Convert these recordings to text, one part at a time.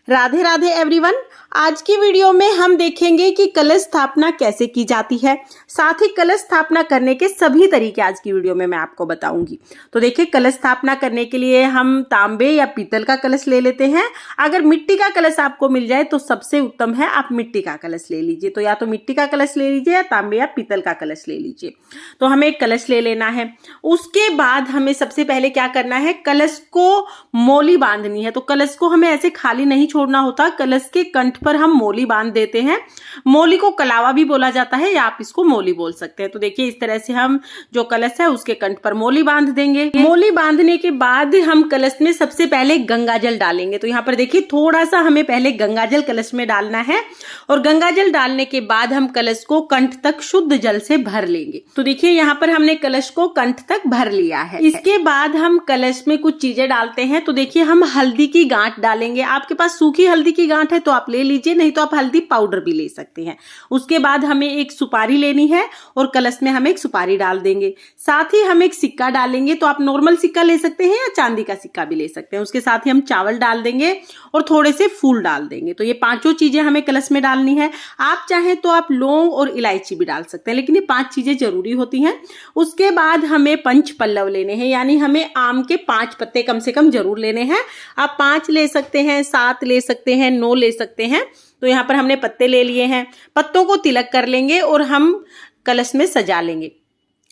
Radhe Radhe everyone. आज की video में हम देखेंगे कि कलश स्थापना कैसे की जाती है, साथ ही कलश स्थापना करने के सभी तरीके आज की वीडियो में मैं आपको बताऊंगी। तो देखिए, कलश स्थापना करने के लिए हम तांबे या पीतल का कलश ले लेते हैं। अगर मिट्टी का कलश आपको मिल जाए तो सबसे उत्तम है, आप मिट्टी का कलश ले लीजिए। तो या तो मिट्टी का कलश ले लीजिए या तांबे या पीतल का कलश ले लीजिए। तो हमें एक कलश ले लेना है। उसके बाद हमें सबसे पहले क्या करना है, कलश को मोली बांधनी है। तो कलश को हमें ऐसे खाली नहीं छोड़ना होता, कलश के कंठ पर हम मोली बांध देते हैं। मोली को कलावा भी बोला जाता है या आप इसको मोली बोल सकते हैं। तो देखिए, इस तरह से हम जो कलश है उसके कंठ पर मोली बांध देंगे। मोली बांधने के बाद हम कलश में सबसे पहले गंगाजल डालेंगे। तो यहाँ पर देखिए, थोड़ा सा हमें पहले गंगाजल कलश में डालना है और गंगाजल डालने के बाद हम कलश को कंठ तक शुद्ध जल से भर लेंगे। तो देखिए, यहाँ पर हमने कलश को कंठ तक भर लिया है। इसके बाद हम कलश में कुछ चीजें डालते हैं। तो देखिए, हम हल्दी की गांठ डालेंगे। आपके पास सूखी हल्दी की गांठ है तो आप ले लीजिए, नहीं तो आप हल्दी पाउडर भी ले सकते हैं। उसके बाद हमें एक सुपारी लेनी है और कलश में हम एक सुपारी डाल देंगे। साथ ही हम एक सिक्का डालेंगे। तो आप नॉर्मल सिक्का ले सकते हैं या चांदी का सिक्का भी ले सकते हैं। उसके साथ ही हम चावल डाल देंगे और थोड़े से फूल डाल देंगे। तो ये पांचों चीजें हमें कलश में डालनी है। आप चाहें तो आप लौंग और इलायची भी डाल सकते हैं, लेकिन ये 5 चीजें जरूरी होती हैं। उसके बाद हमें पंच पल्लव लेने हैं, यानी हमें आम के 5 पत्ते कम से कम जरूर लेने हैं। आप 5 ले सकते हैं, 7 ले सकते हैं, 9 ले सकते हैं। तो यहाँ पर हमने पत्ते ले लिए हैं। पत्तों को तिलक कर लेंगे और हम कलश में सजा लेंगे।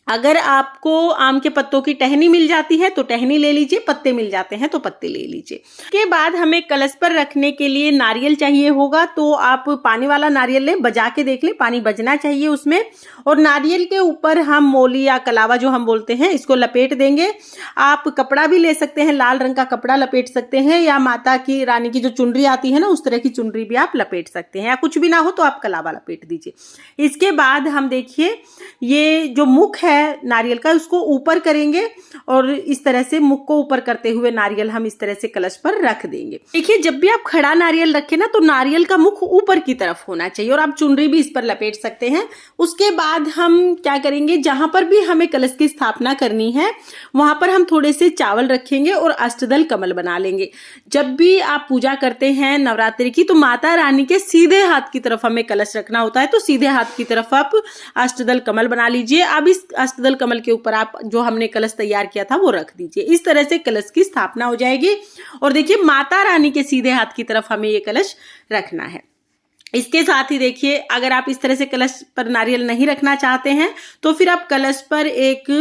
अगर आपको आम के पत्तों की टहनी मिल जाती है तो टहनी ले लीजिए, पत्ते मिल जाते हैं तो पत्ते ले लीजिए। उसके बाद हमें कलश पर रखने के लिए नारियल चाहिए होगा। तो आप पानी वाला नारियल लें, बजा के देख लें, पानी बजना चाहिए उसमें। और नारियल के ऊपर हम मोली या कलावा जो हम बोलते हैं इसको लपेट देंगे। आप कपड़ा भी ले सकते हैं, लाल रंग का कपड़ा लपेट सकते हैं, या माता की रानी की जो चुनरी आती है ना, उस तरह की चुनरी भी आप लपेट सकते हैं, या कुछ भी ना हो तो आप कलावा लपेट दीजिए। इसके बाद हम देखिए, ये जो मुख है नारियल का, उसको ऊपर करेंगे और इस तरह से मुख को ऊपर करते हुए नारियल हम इस तरह से कलश पर रख देंगे। देखिए, जब भी आप खड़ा नारियल रखें ना तो नारियल का मुख ऊपर की तरफ होना चाहिए, और आप चुनरी भी इस पर लपेट सकते हैं। उसके बाद हम क्या करेंगे, जहां पर भी हमें कलश की स्थापना करनी है वहां पर हम थोड़े से चावल रखेंगे और अष्टदल कमल बना लेंगे। जब भी आप पूजा करते हैं नवरात्रि की, तो माता रानी के सीधे हाथ की तरफ हमें कलश रखना होता है। तो सीधे हाथ की तरफ आप अष्टदल कमल बना लीजिए। अब इस अष्टदल कमल के ऊपर आप जो हमने कलश तैयार किया था वो रख दीजिए। इस तरह से कलश की स्थापना हो जाएगी। और देखिए, माता रानी के सीधे हाथ की तरफ हमें ये कलश रखना है। इसके साथ ही देखिए, अगर आप इस तरह से कलश पर नारियल नहीं रखना चाहते हैं तो फिर आप कलश पर एक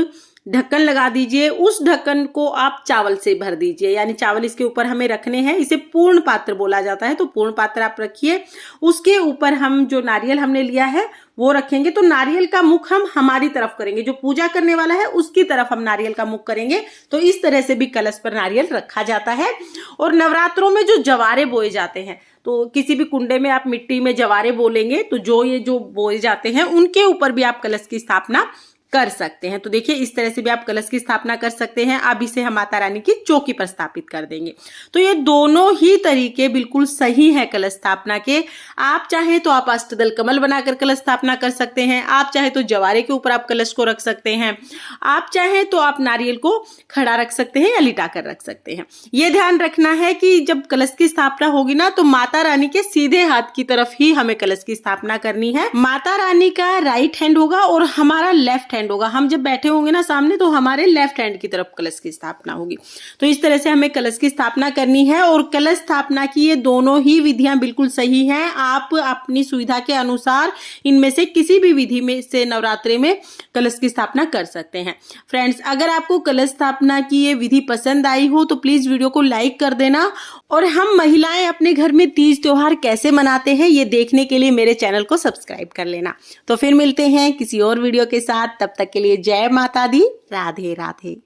ढक्कन लगा दीजिए। उस ढक्कन को आप चावल से भर दीजिए, यानी चावल इसके ऊपर हमें रखने हैं। इसे पूर्ण पात्र बोला जाता है। तो पूर्ण पात्र आप रखिए। उसके ऊपर हम जो नारियल हमने लिया है वो रखेंगे। तो नारियल का मुख हम हमारी तरफ करेंगे, जो पूजा करने वाला है उसकी तरफ हम नारियल का मुख करेंगे। तो इस तरह से भी कलश पर नारियल रखा जाता है। और नवरात्रों में जो जवारे बोए जाते हैं, तो किसी भी कुंडे में आप मिट्टी में जवारे बोलेंगे, तो जो बोए जाते हैं उनके ऊपर भी आप कलश की स्थापना कर सकते हैं। तो देखिए, इस तरह से भी आप कलश की स्थापना कर सकते हैं। अब इसे हम माता रानी की चौकी पर स्थापित कर देंगे। तो ये दोनों ही तरीके बिल्कुल सही है कलश स्थापना के। आप चाहें तो आप अष्टदल कमल बनाकर कलश स्थापना कर सकते हैं। आप चाहे तो जवारे के ऊपर आप कलश को रख सकते हैं। आप चाहें तो आप नारियल को खड़ा रख सकते हैं या लिटा कर रख सकते हैं। ये ध्यान रखना है कि जब कलश की स्थापना होगी ना, तो माता रानी के सीधे हाथ की तरफ ही हमें कलश की स्थापना करनी है। माता रानी का राइट हैंड होगा और हमारा लेफ्ट हैंड होगा। हम जब बैठे होंगे ना सामने, तो हमारे लेफ्ट हैंड की तरफ कलश की स्थापना होगी। तो इस तरह से हमें कलश की स्थापना करनी है। और कलश स्थापना की ये दोनों ही विधियां बिल्कुल सही हैं। आप अपनी सुविधा के अनुसार इनमें से किसी भी विधि में से नवरात्रि में कलश की स्थापना कर सकते हैं। फ्रेंड्स, अगर आपको कलश स्थापना की ये विधि पसंद आई हो तो प्लीज वीडियो को लाइक कर देना। और हम महिलाएं अपने घर में तीज त्योहार कैसे मनाते हैं ये देखने के लिए मेरे चैनल को सब्सक्राइब कर लेना। तो फिर मिलते हैं किसी और वीडियो के साथ। तब तक के लिए जय माता दी, राधे राधे।